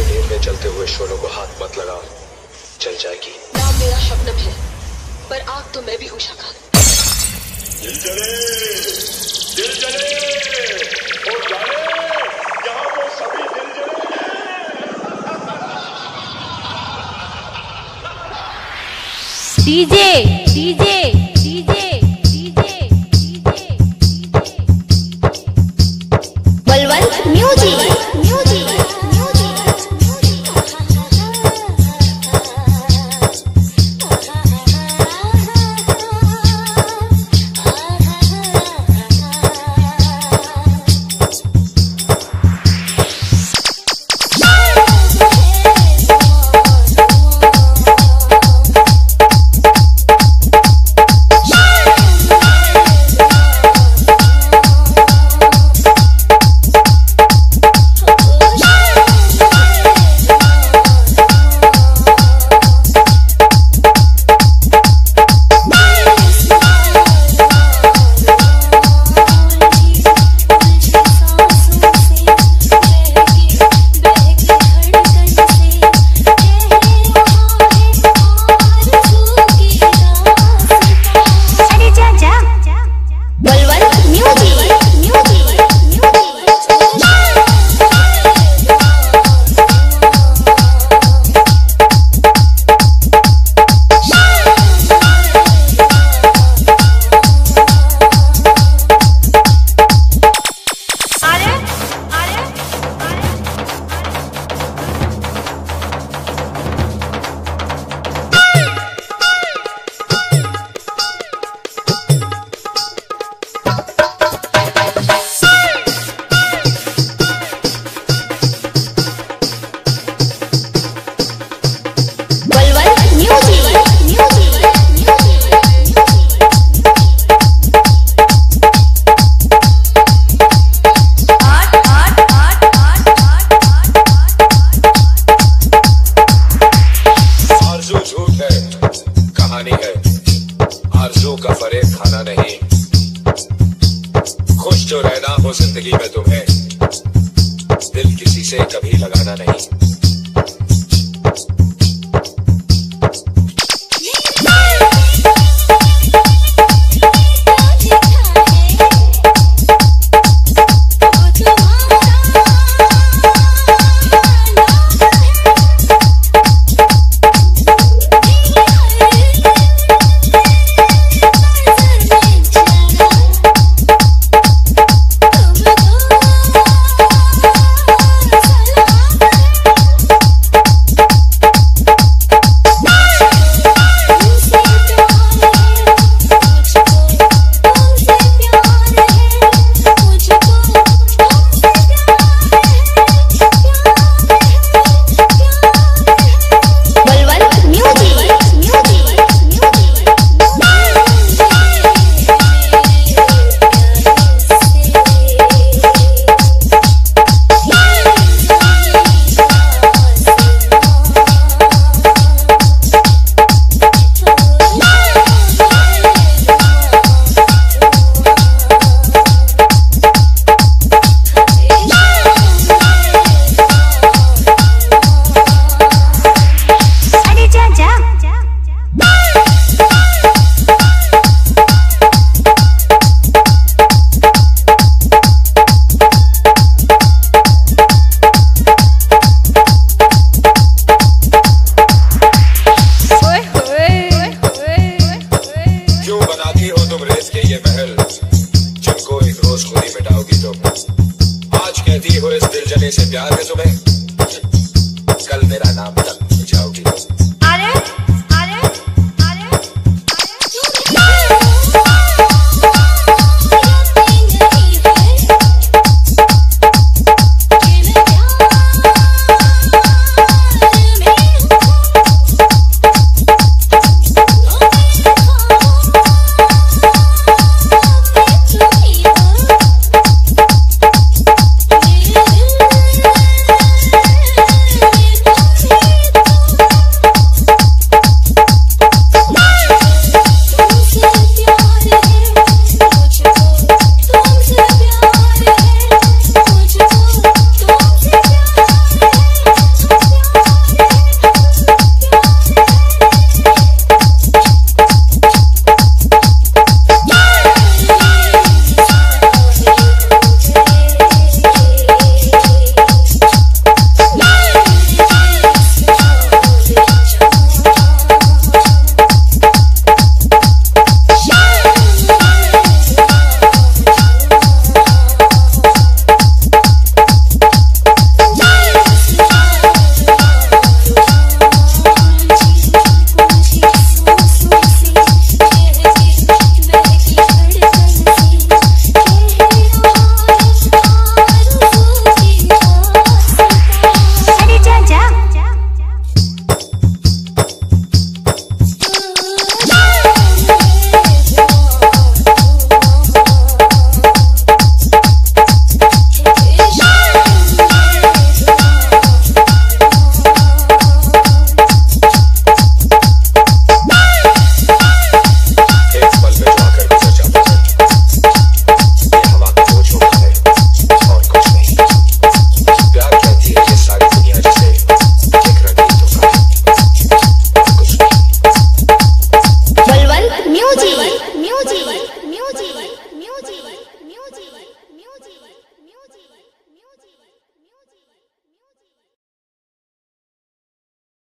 के ढेर में जलते हुए शोलों को हाथ मत लगाओ, जल जाएगी। नाम मेरा शबनम है, पर आग तो मैं भी हूँ शाखा। दिल जले और जाने यहाँ तो सभी दिल जलेंगे। DJ DJ DJ DJ Balwant music music आरज़ू का फरेब खाना नहीं, खुश जो रहना हो जिंदगी में तुम्हें, दिल किसी से कभी लगाना नहीं। इस दिल जले से प्यार है तुम्हें, कल मेरा नाम तक भूल जाओगी। म्यूजिक